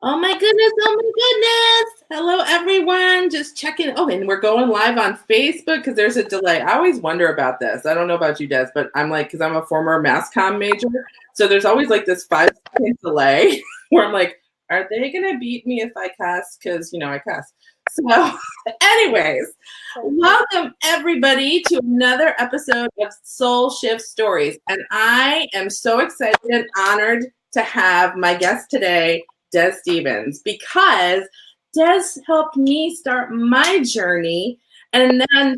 Oh my goodness, oh my goodness. Hello everyone. Just checking. Oh, and we're going live on Facebook because there's a delay. I always wonder about this. I don't know about you, Des, but I'm like, because I'm a former mass comm major. So there's always like this 5 second delay where I'm like, are they gonna beat me if I cuss? Because I cuss. So, anyways, welcome everybody to another episode of Soul Shift Stories. And I am so excited and honored to have my guest today, Dez Stephens, because Des helped me start my journey. And then,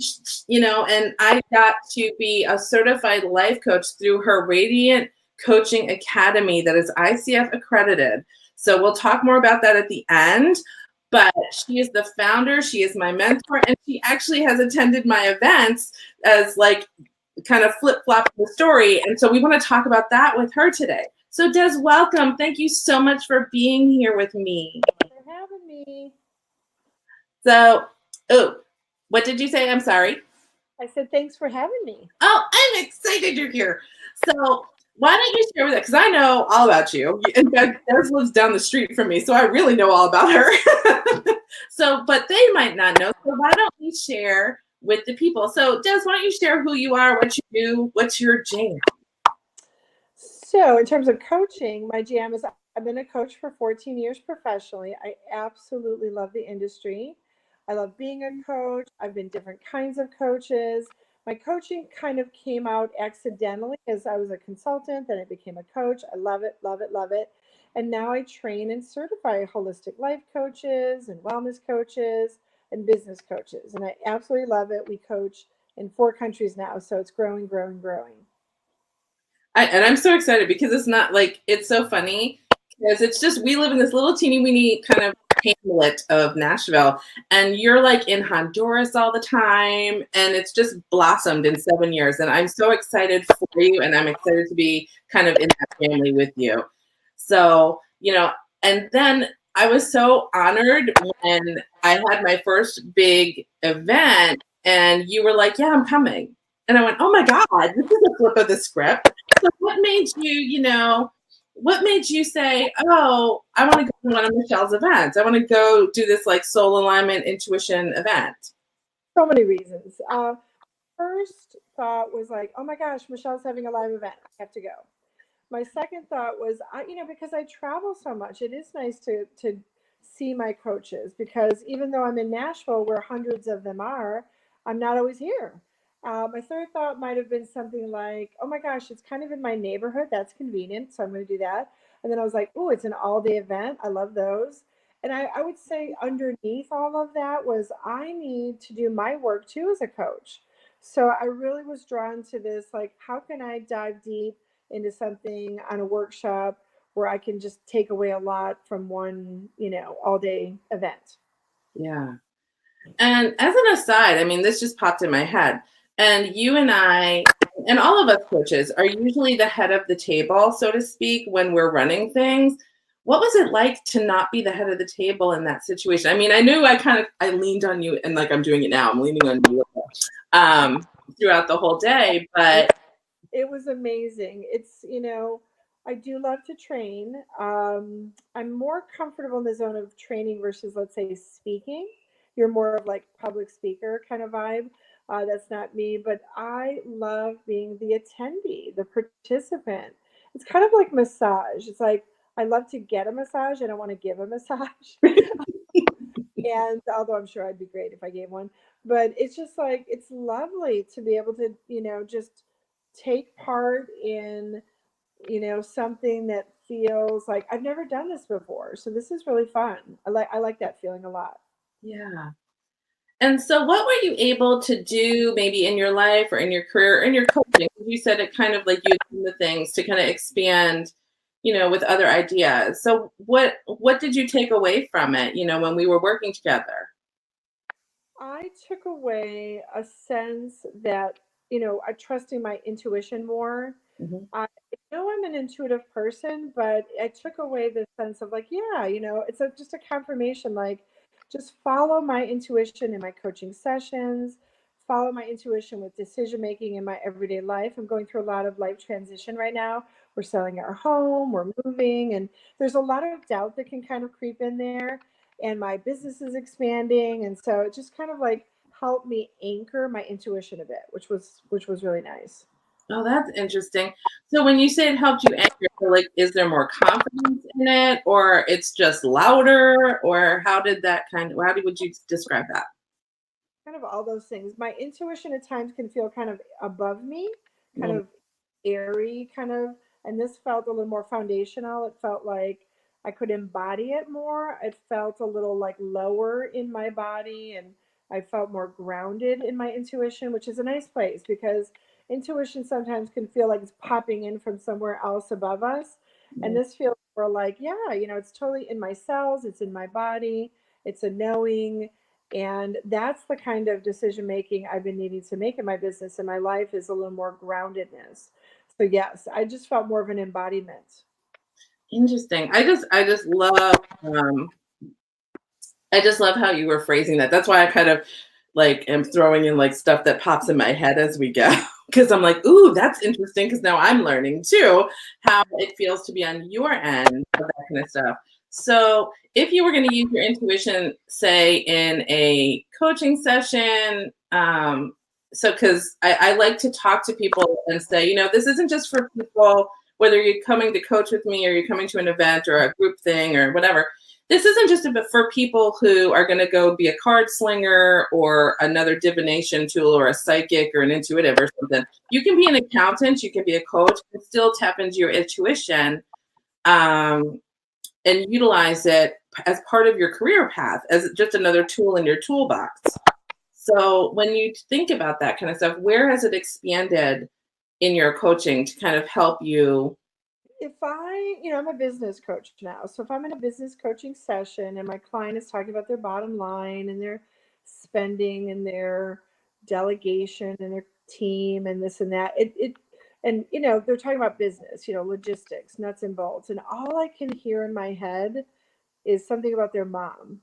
and I got to be a certified life coach through her Radiant Coaching Academy that is ICF accredited. So we'll talk more about that at the end. But she is the founder, she is my mentor, and she actually has attended my events as like kind of flip-flop the story. And so we want to talk about that with her today. So Des, welcome. Thank you so much for being here with me. For having me. So, what did you say? I'm sorry. I said, thanks for having me. Oh, I'm excited you're here. So why don't you share with it? Because I know all about you. In fact, Des lives down the street from me, so I really know all about her. So, but they might not know. So why don't we share with the people? So Des, why don't you share who you are, what you do, what's your jam? So, in terms of coaching, my jam is I've been a coach for 14 years professionally. I absolutely love the industry. I love being a coach. I've been different kinds of coaches. My coaching kind of came out accidentally as I was a consultant, then I became a coach. I love it, love it, love it. And now I train and certify holistic life coaches and wellness coaches and business coaches. And I absolutely love it. We coach in 4 countries now, so it's growing, growing, growing. And I'm so excited because it's not like it's so funny because it's just we live in this little teeny weeny kind of hamlet of Nashville, and you're like in Honduras all the time, and it's just blossomed in 7 years. And I'm so excited for you, and I'm excited to be kind of in that family with you. So, and then I was so honored when I had my first big event, and you were like, "Yeah, I'm coming." And I went, "Oh my God, this is a flip of the script." So what made you say, oh, I want to go to one of Michelle's events? I want to go do this like soul alignment intuition event. So many reasons. First thought was like, oh my gosh, Michelle's having a live event. I have to go. My second thought was, because I travel so much, it is nice to see my coaches because even though I'm in Nashville, where hundreds of them are, I'm not always here. My third thought might have been something like, oh my gosh, it's kind of in my neighborhood. That's convenient. So I'm going to do that. And then I was like, oh, it's an all day event. I love those. And I would say underneath all of that was I need to do my work too as a coach. So I really was drawn to this like, how can I dive deep into something on a workshop where I can just take away a lot from one, all day event? Yeah. And as an aside, I mean, this just popped in my head. And you and I, and all of us coaches, are usually the head of the table, so to speak, when we're running things. What was it like to not be the head of the table in that situation? I mean, I knew I leaned on you, and like I'm doing it now, I'm leaning on you throughout the whole day. But It was amazing. I do love to train. I'm more comfortable in the zone of training versus, let's say, speaking. You're more of like public speaker kind of vibe. That's not me, but I love being the attendee, the participant. It's kind of like massage. It's like I love to get a massage. I don't want to give a massage. And although I'm sure I'd be great if I gave one, but it's just like it's lovely to be able to, just take part in, something that feels like I've never done this before. So this is really fun. I like that feeling a lot. yeah. And so, what were you able to do maybe in your life or in your career, or in your coaching? You said it kind of like you do the things to kind of expand, with other ideas. So, what did you take away from it? When we were working together. I took away a sense that, I trusting my intuition more. Hmm. I know I'm an intuitive person, but I took away the sense of like, yeah, it's just a confirmation, like just follow my intuition in my coaching sessions, follow my intuition with decision making in my everyday life. I'm going through a lot of life transition right now we're selling our home, we're moving, and there's a lot of doubt that can kind of creep in there. And my business is expanding, and so it just kind of like helped me anchor my intuition a bit, which was really nice. Oh, that's interesting. So when you say it helped you anchor, so like, is there more confidence in it, or it's just louder, or how did that would you describe that? Kind of all those things. My intuition at times can feel kind of above me, kind Mm, of airy, kind of, and this felt a little more foundational. It felt like I could embody it more. It felt a little like lower in my body, and I felt more grounded in my intuition, which is a nice place because intuition sometimes can feel like it's popping in from somewhere else above us. And mm. this feels more like, yeah, it's totally in my cells, it's in my body, it's a knowing. And that's the kind of decision making I've been needing to make in my business and my life is a little more groundedness. So yes, I just felt more of an embodiment. Interesting. Um, I just love how you were phrasing that. That's why I kind of like am throwing in like stuff that pops in my head as we go. Because I'm like, ooh, that's interesting. Because now I'm learning too how it feels to be on your end of that kind of stuff. So if you were going to use your intuition, say in a coaching session, so because I like to talk to people and say, this isn't just for people, whether you're coming to coach with me or you're coming to an event or a group thing or whatever, this isn't just for people who are going to go be a card slinger or another divination tool or a psychic or an intuitive or something. You can be an accountant, you can be a coach, and still tap into your intuition, um, and utilize it as part of your career path, as just another tool in your toolbox. So when you think about that kind of stuff, where has it expanded in your coaching to kind of help you? If I'm a business coach now. So if I'm in a business coaching session and my client is talking about their bottom line and their spending and their delegation and their team and this and that, and they're talking about business, logistics, nuts and bolts, and all I can hear in my head is something about their mom.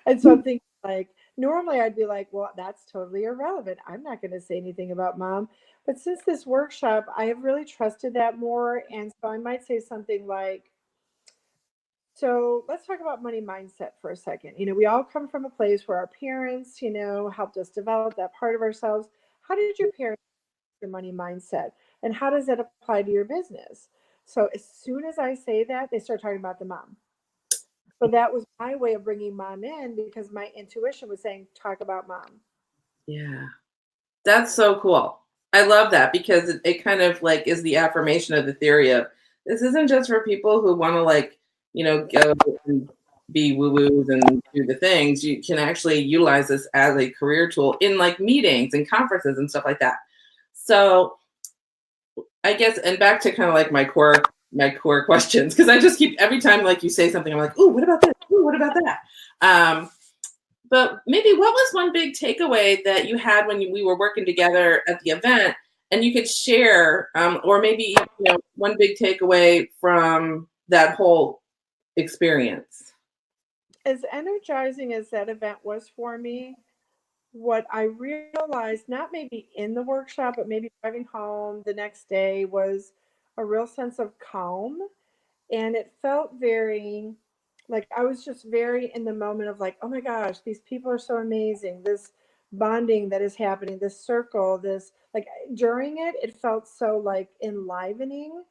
And so I'm thinking like, normally I'd be like, well, that's totally irrelevant. I'm not going to say anything about mom. But since this workshop, I have really trusted that more. And so I might say something like, so let's talk about money mindset for a second. We all come from a place where our parents, helped us develop that part of ourselves. How did your parents your money mindset? And how does that apply to your business? So as soon as I say that, they start talking about the mom. So that was my way of bringing mom in because my intuition was saying, talk about mom. Yeah. That's so cool. I love that because it kind of like is the affirmation of the theory of this isn't just for people who want to like, go and be woo-woos and do the things. You can actually utilize this as a career tool in like meetings and conferences and stuff like that. So I guess, and back to kind of like my core questions, because I just keep every time like you say something, I'm like, ooh, what about this? Ooh, what about that? But maybe what was one big takeaway that you had when we were working together at the event, and you could share, or maybe one big takeaway from that whole experience? As energizing as that event was for me, what I realized, not maybe in the workshop, but maybe driving home the next day, was a real sense of calm. And it felt very like I was just very in the moment of like, oh my gosh, these people are so amazing. This bonding that is happening, this circle, this like during it, it felt so like enlivening.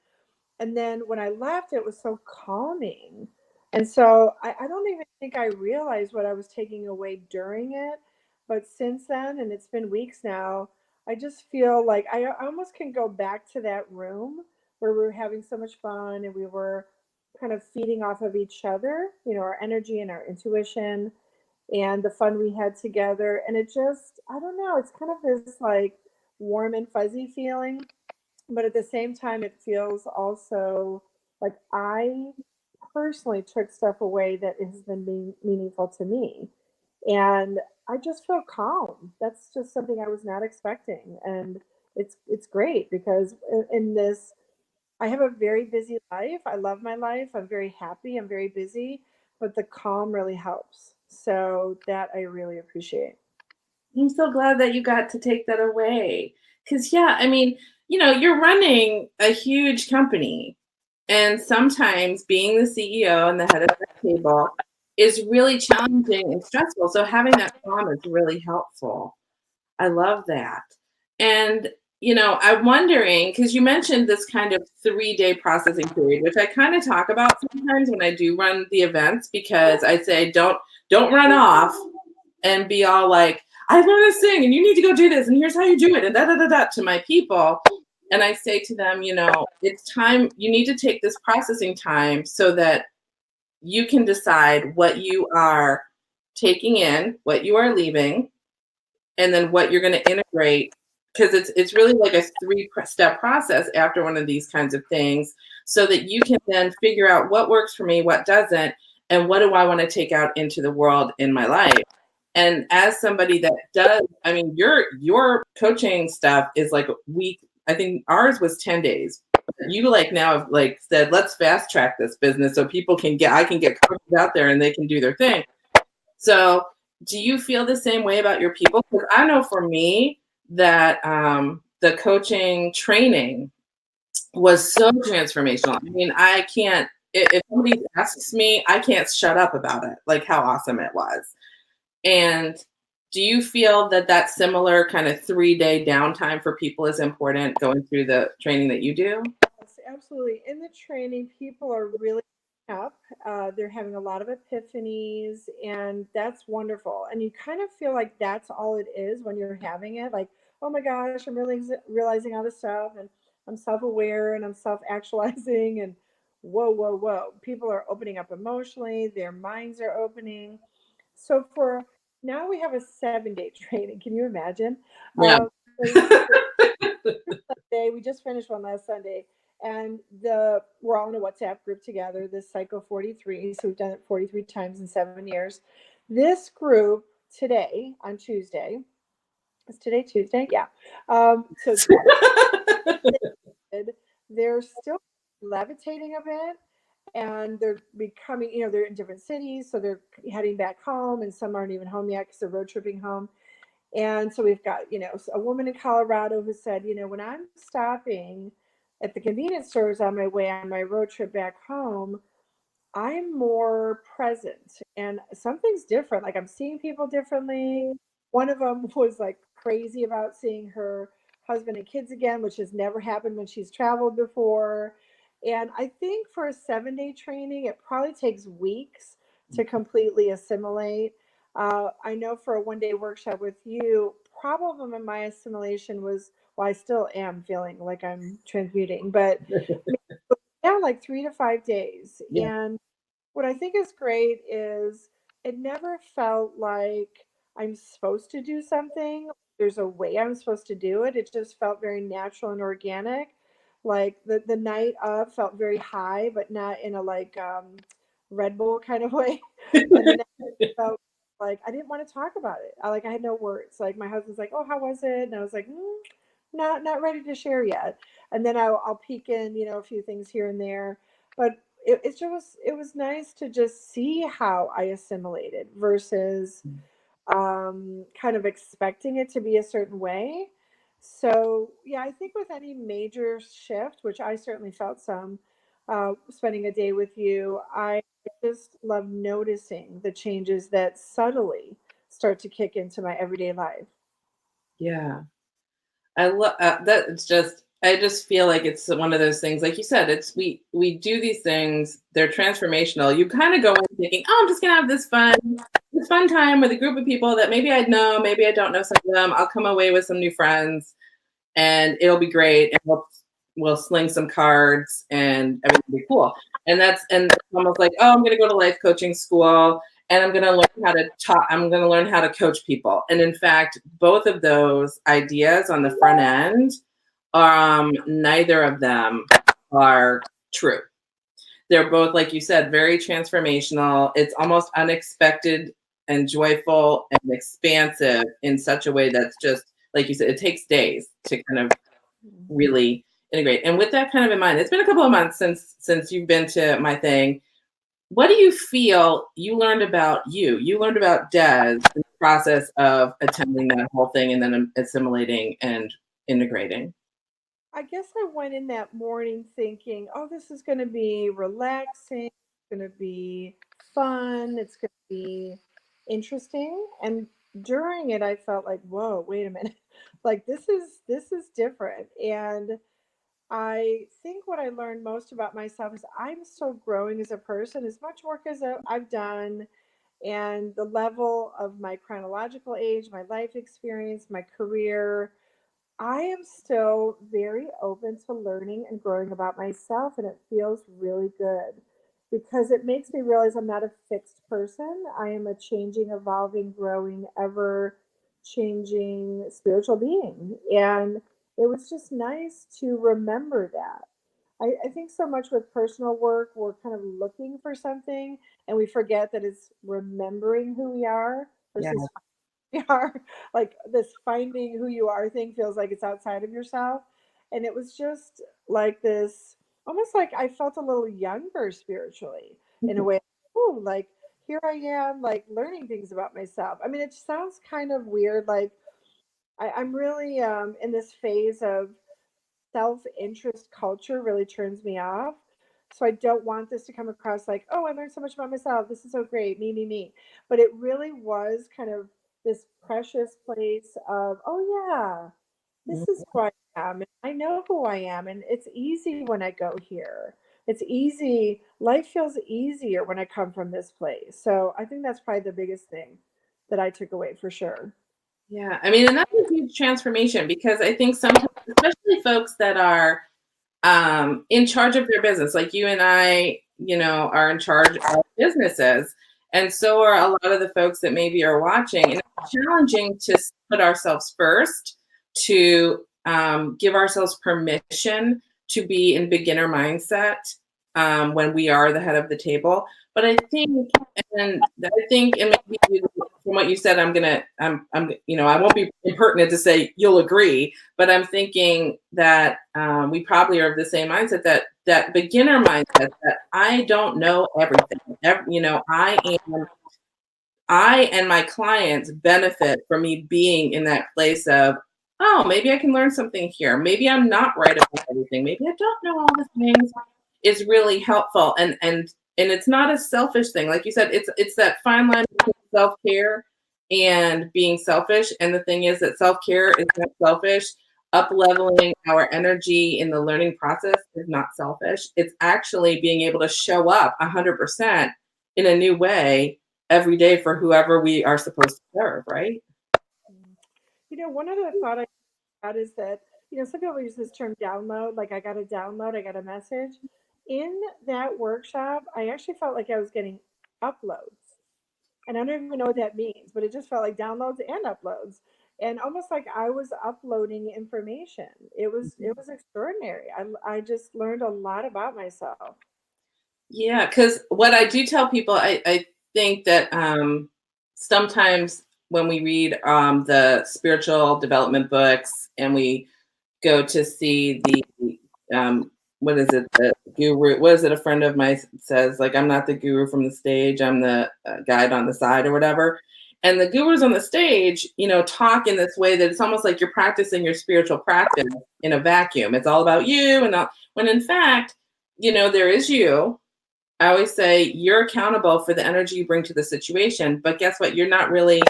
And then when I left, it was so calming. And so I don't even think I realized what I was taking away during it. But since then, and it's been weeks now, I just feel like I almost can go back to that room where we were having so much fun and we were kind of feeding off of each other, our energy and our intuition and the fun we had together. And it just, I don't know, it's kind of this like warm and fuzzy feeling, but at the same time it feels also like I personally took stuff away that has been meaningful to me, and I just feel calm. That's just something I was not expecting, and it's great because in this, I have a very busy life. I love my life. I'm very happy. I'm very busy, but the calm really helps. So that I really appreciate. I'm so glad that you got to take that away. Because, yeah, I mean, you're running a huge company, and sometimes being the CEO and the head of the table is really challenging and stressful. So having that calm is really helpful. I love that. And, I'm wondering, because you mentioned this kind of 3-day processing period, which I kind of talk about sometimes when I do run the events, because I say, don't run off and be all like, I learned this thing and you need to go do this and here's how you do it and da da da da to my people. And I say to them, it's time, you need to take this processing time so that you can decide what you are taking in, what you are leaving, and then what you're going to integrate, because it's really like a 3-step process after one of these kinds of things, so that you can then figure out what works for me, what doesn't, and what do I want to take out into the world in my life. And as somebody that does, I mean, your coaching stuff is like a week. I think ours was 10 days. You like now have like said, let's fast track this business so people I can get coaches out there and they can do their thing. So do you feel the same way about your people? Because I know for me that the coaching training was so transformational. I mean, I can't, if somebody asks me, I can't shut up about it, like how awesome it was. And do you feel that similar kind of 3-day downtime for people is important going through the training that you do? Yes, absolutely. In the training, people are really up. They're having a lot of epiphanies, and that's wonderful. And you kind of feel like that's all it is when you're having it. Like, oh my gosh, I'm really realizing all this stuff, and I'm self-aware, and I'm self-actualizing, and whoa, whoa, whoa. People are opening up emotionally. Their minds are opening. So for now, we have a 7-day training. Can you imagine? Yeah. So Sunday. We just finished one last Sunday, and we're all in a WhatsApp group together. This Cycle 43, so we've done it 43 times in 7 years. This group today on Tuesday. Is today Tuesday? Yeah. So they're still levitating a bit, and they're becoming. They're in different cities, so they're heading back home, and some aren't even home yet because they're road tripping home. And so we've got, a woman in Colorado who said, when I'm stopping at the convenience stores on my way on my road trip back home, I'm more present and something's different. Like I'm seeing people differently. One of them was like crazy about seeing her husband and kids again, which has never happened when she's traveled before. And I think for a 7-day training, it probably takes weeks to completely assimilate. I know for a 1-day workshop with you, problem in my assimilation was, well, I still am feeling like I'm transmuting, but yeah, like 3 to 5 days. Yeah. And what I think is great is it never felt like I'm supposed to do something. There's a way I'm supposed to do it. It just felt very natural and organic. Like the night of felt very high, but not in a like Red Bull kind of way. And the next felt like I didn't want to talk about it. I had no words. Like my husband's like, "Oh, how was it?" And I was like, not ready to share yet." And then I'll peek in, a few things here and there. But it was nice to just see how I assimilated versus kind of expecting it to be a certain way. So yeah, I think with any major shift, which I certainly felt some, spending a day with you, I just love noticing the changes that subtly start to kick into my everyday life. Yeah. I love that. I just feel like it's one of those things, like you said, we do these things, they're transformational. You kind of go in thinking, oh, I'm just gonna have this fun time with a group of people that maybe I know, maybe I don't know some of them. I'll come away with some new friends and it'll be great. And we'll sling some cards and everything will be cool. And it's almost like, oh, I'm gonna go to life coaching school and I'm gonna learn how to talk, I'm gonna learn how to coach people. And in fact, both of those ideas on the front end, neither of them are true. They're both, like you said, very transformational. It's almost unexpected and joyful and expansive in such a way that's just, like you said, it takes days to kind of really integrate. And with that kind of in mind, it's been a couple of months since you've been to my thing. What do you feel you learned about you? You learned about Dez in the process of attending that whole thing and then assimilating and integrating. I guess I went in that morning thinking, oh, this is going to be relaxing, it's going to be fun, it's going to be interesting. And during it, I felt like, whoa, wait a minute, like this is different. And I think what I learned most about myself is I'm still growing as a person. As much work as I've done, and the level of my chronological age, my life experience, my career, I am still very open to learning and growing about myself, and it feels really good because it makes me realize I'm not a fixed person. I am a changing, evolving, growing, ever changing spiritual being. And it was just nice to remember that. I think so much with personal work, we're kind of looking for something and we forget that it's remembering who we are Yeah. versus we are. Like this finding who you are thing feels like it's outside of yourself. And it was just like this, almost like I felt a little younger spiritually in a way. Oh, like here I am, like learning things about myself. I mean, it sounds kind of weird. Like I'm really in this phase of self-interest culture really turns me off. So I don't want this to come across like, oh, I learned so much about myself. This is so great. Me. But it really was kind of this precious place of, oh, yeah, this is who I am. And I know who I am. And it's easy when I go here. It's easy. Life feels easier when I come from this place. So I think that's probably the biggest thing that I took away for sure. Yeah. I mean, and that's a huge transformation because I think sometimes, especially folks that are in charge of their business, like you and I, are in charge of businesses. And so are a lot of the folks that maybe are watching. And it's challenging to put ourselves first, to give ourselves permission to be in beginner mindset when we are the head of the table. But and maybe from what you said, I won't be impertinent to say you'll agree, but I'm thinking that we probably are of the same mindset, that beginner mindset, that I don't know everything. I and my clients benefit from me being in that place of, oh, maybe I can learn something here. Maybe I'm not right about everything. Maybe I don't know all the things. Is really helpful, and it's not a selfish thing, like you said. It's that fine line between self-care and being selfish. And the thing is that self-care is not selfish. Up leveling our energy in the learning process is not selfish. It's actually being able to show up 100% in a new way every day for whoever we are supposed to serve, right? One other thought I had is that, some people use this term download, like I got a download, I got a message. In that workshop, I actually felt like I was getting uploads. And I don't even know what that means, but it just felt like downloads and uploads. And almost like I was uploading information. It was extraordinary. I just learned a lot about myself. Yeah, because what I do tell people, I think that sometimes when we read the spiritual development books and we go to see the what is it, the guru? What is it? A friend of mine says, like, I'm not the guru from the stage, I'm the guide on the side or whatever. And the gurus on the stage, talk in this way that it's almost like you're practicing your spiritual practice in a vacuum. It's all about you, when in fact, there is you. I always say you're accountable for the energy you bring to the situation, but guess what? You're not really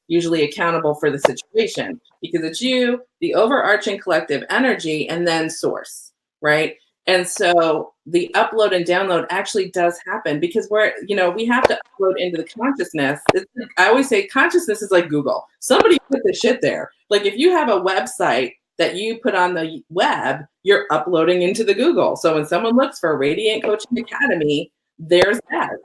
usually accountable for the situation because it's you, the overarching collective energy, and then source, right? And so the upload and download actually does happen because we have to upload into the consciousness. I always say consciousness is like Google. Somebody put the shit there. Like if you have a website that you put on the web, you're uploading into the Google. So when someone looks for Radiant Coaching Academy, there's that.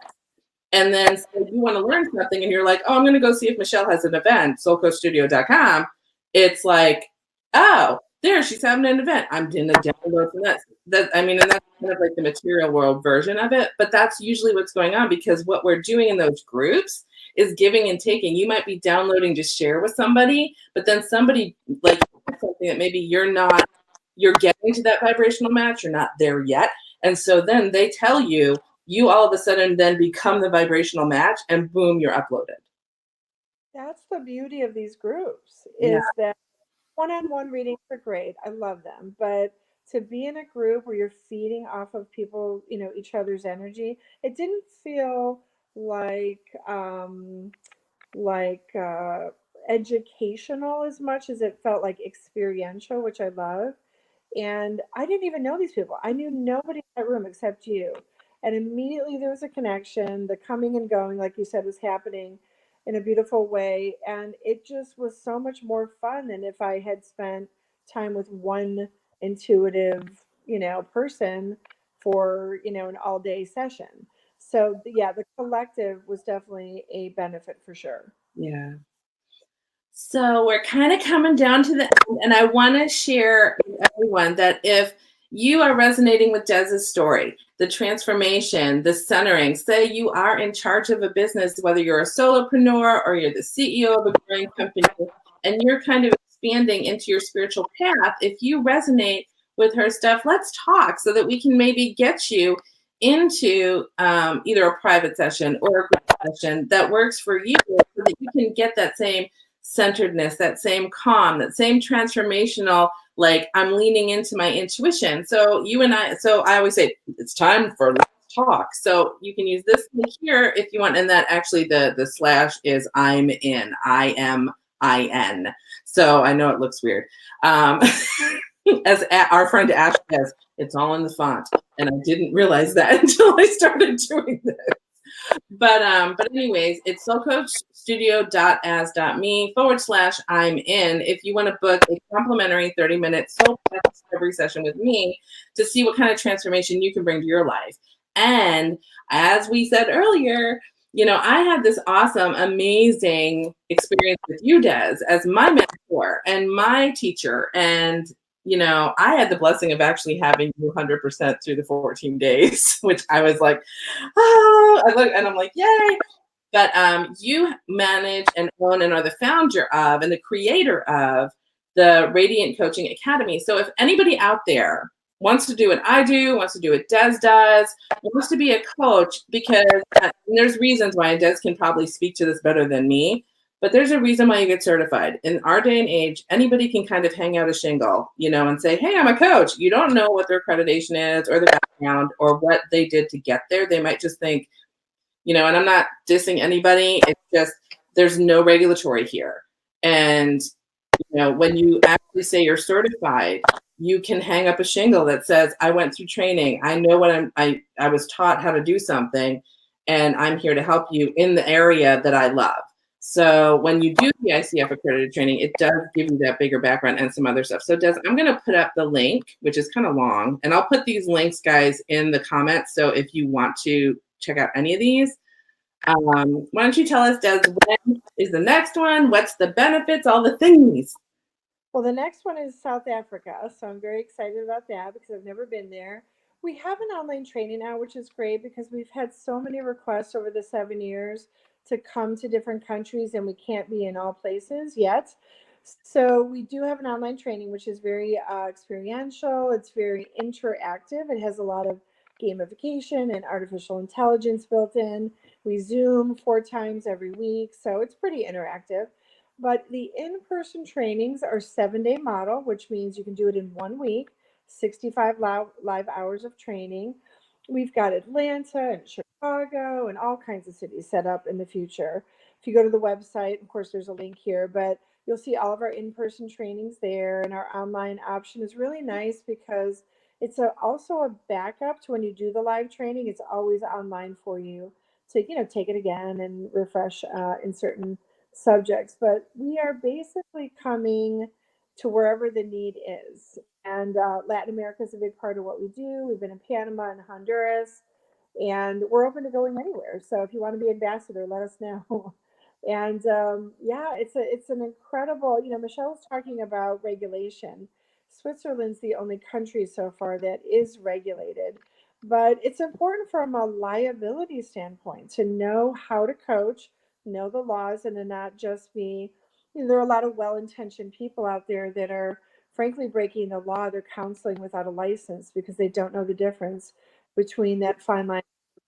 And then so you want to learn something and you're like, oh, I'm going to go see if Michele has an event, soulcoachstudio.com. It's like, oh, there, she's having an event. I'm doing a download from that. And that's kind of like the material world version of it. But that's usually what's going on because what we're doing in those groups is giving and taking. You might be downloading to share with somebody, but then somebody like something that maybe you're getting to that vibrational match, you're not there yet. And so then they tell you, you all of a sudden then become the vibrational match and boom, you're uploaded. That's the beauty of these groups Yeah. is that one-on-one readings are great. I love them. But to be in a group where you're feeding off of people, each other's energy. It didn't feel like like uh, educational as much as it felt like experiential, which I love. And I didn't even know these people. I knew nobody in that room except you. And immediately there was a connection. The coming and going, like you said, was happening in a beautiful way. And it just was so much more fun than if I had spent time with one intuitive, person for, an all day session. So, yeah, the collective was definitely a benefit for sure. Yeah. So we're kind of coming down to the end, and I want to share with everyone that if you are resonating with Dez's story, the transformation, the centering, say you are in charge of a business, whether you're a solopreneur or you're the CEO of a growing company, and you're kind of expanding into your spiritual path, if you resonate with her stuff, let's talk so that we can maybe get you into either a private session or a group session that works for you so that you can get that same centeredness, that same calm, that same transformational, like I'm leaning into my intuition. So I always say it's time for let's talk. So you can use this here if you want. And that actually the slash is I'm in, IMIN. So I know it looks weird. As our friend Ash says, it's all in the font. And I didn't realize that until I started doing this. But anyways, it's soulcoachstudio.as.me/I'm in if you want to book a complimentary 30-minute soul discovery session with me to see what kind of transformation you can bring to your life. And as we said earlier, I had this awesome, amazing experience with you, Des, as my mentor and my teacher. And I had the blessing of actually having you 100% through the 14 days, which I was like, I look and I'm like, yay. But you manage and own and are the founder of and the creator of the Radiant Coaching Academy. So if anybody out there wants to do what I do, wants to do what Des does, wants to be a coach, because there's reasons why, and Des can probably speak to this better than me, but there's a reason why you get certified. In our day and age, anybody can kind of hang out a shingle, and say, hey, I'm a coach. You don't know what their accreditation is or their background or what they did to get there. They might just think, and I'm not dissing anybody. It's just there's no regulatory here. And, when you actually say you're certified, you can hang up a shingle that says, I went through training. I know what I was taught how to do something, and I'm here to help you in the area that I love. So when you do the ICF accredited training, it does give you that bigger background and some other stuff. So Des, I'm going to put up the link, which is kind of long, and I'll put these links, guys, in the comments. So if you want to check out any of these, why don't you tell us, Des, when is the next one? What's the benefits? All the things. Well, the next one is South Africa, so I'm very excited about that because I've never been there. We have an online training now, which is great because we've had so many requests over the 7 years to come to different countries, and we can't be in all places yet. So we do have an online training, which is very experiential. It's very interactive. It has a lot of gamification and artificial intelligence built in. We Zoom 4 times every week, so it's pretty interactive. But the in-person trainings are 7-day model, which means you can do it in 1 week, 65 live hours of training. We've got Atlanta and Chicago and all kinds of cities set up in the future. If you go to the website, of course, there's a link here, but you'll see all of our in-person trainings there. And our online option is really nice because it's also a backup to when you do the live training. It's always online for you to take it again and refresh in certain subjects. But we are basically coming to wherever the need is. And Latin America is a big part of what we do. We've been in Panama and Honduras, and we're open to going anywhere. So if you want to be ambassador, let us know. And yeah, it's an incredible. Michelle was talking about regulation. Switzerland's the only country so far that is regulated, but it's important from a liability standpoint to know how to coach, know the laws, and to not just be. There are a lot of well-intentioned people out there that are frankly breaking the law. They're counseling without a license because they don't know the difference between that fine line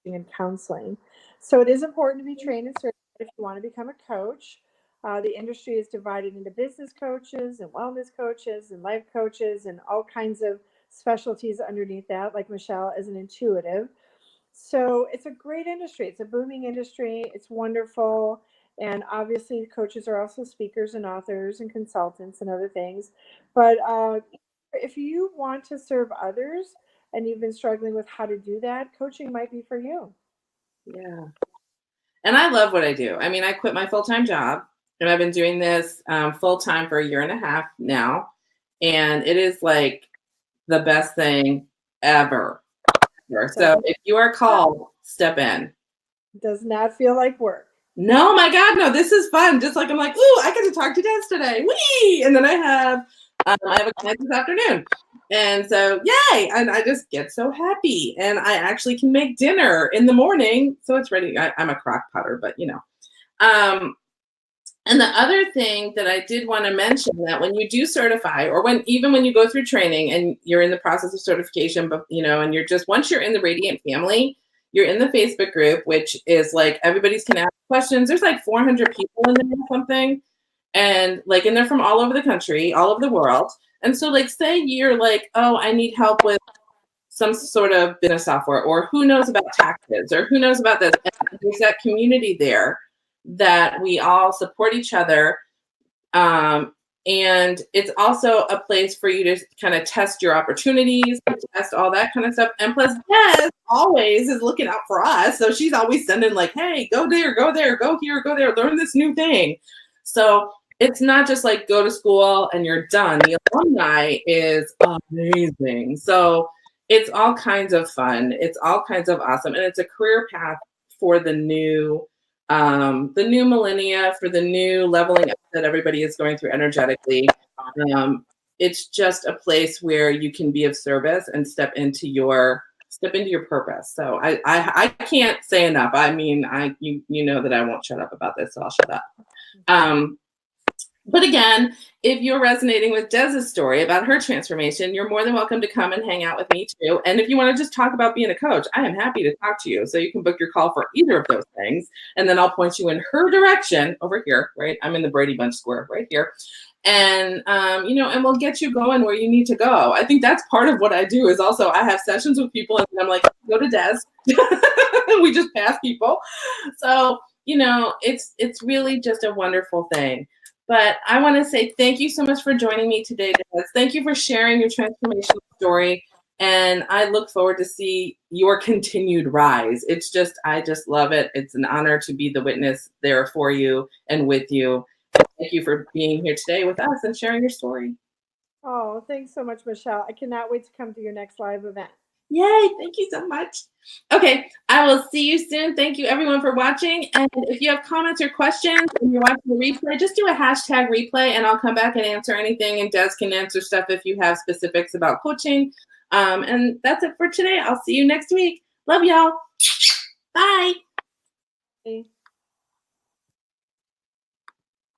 and counseling. So it is important to be trained and certified if you want to become a coach. The industry is divided into business coaches and wellness coaches and life coaches and all kinds of specialties underneath that, like Michele is an intuitive. So it's a great industry. It's a booming industry. It's wonderful. And obviously, coaches are also speakers and authors and consultants and other things. But if you want to serve others and you've been struggling with how to do that, coaching might be for you. Yeah. And I love what I do. I mean, I quit my full-time job and I've been doing this full-time for a year and a half now. And it is like the best thing ever. So if you are called, step in. Does not feel like work. No, my God, no, this is fun. Just like I'm like, ooh, I get to talk to Dez today. Whee! And then I have a client this afternoon. And so, yay. And I just get so happy. And I actually can make dinner in the morning. So it's ready. I'm a crock potter, but you know. And the other thing that I did want to mention that when you do certify, or even when you go through training and you're in the process of certification, but you know, and once you're in the Radiant family, you're in the Facebook group, which is like everybody's can ask questions. There's like 400 people in there or something. And they're from all over the country, all over the world. And so like, say you're like, oh, I need help with some sort of business software, or who knows about taxes, or who knows about this. And there's that community there that we all support each other. And it's also a place for you to kind of test your opportunities, test all that kind of stuff. And plus, Dez always is looking out for us. So she's always sending like, hey, go there, go here, go there, learn this new thing. So it's not just like go to school and you're done. The alumni is amazing. So it's all kinds of fun. It's all kinds of awesome. And it's a career path for the new millennia, for the new leveling up that everybody is going through energetically. It's just a place where you can be of service and step into your purpose. So I can't say enough. I mean, you know that I won't shut up about this, so I'll shut up. But again, if you're resonating with Dez's story about her transformation, you're more than welcome to come and hang out with me too. And if you want to just talk about being a coach, I am happy to talk to you. So you can book your call for either of those things. And then I'll point you in her direction over here, right? I'm in the Brady Bunch square right here. And, and we'll get you going where you need to go. I think that's part of what I do is also I have sessions with people and I'm like, go to Dez. We just pass people. So, it's really just a wonderful thing. But I want to say thank you so much for joining me today, Dez. Thank you for sharing your transformational story. And I look forward to see your continued rise. I just love it. It's an honor to be the witness there for you and with you. Thank you for being here today with us and sharing your story. Oh, thanks so much, Michele. I cannot wait to come to your next live event. Yay, thank you so much. Okay, I will see you soon. Thank you everyone for watching. And if you have comments or questions and you're watching the replay, just do a hashtag replay and I'll come back and answer anything. And Dez can answer stuff if you have specifics about coaching. And that's it for today. I'll see you next week. Love y'all. Bye. Bye.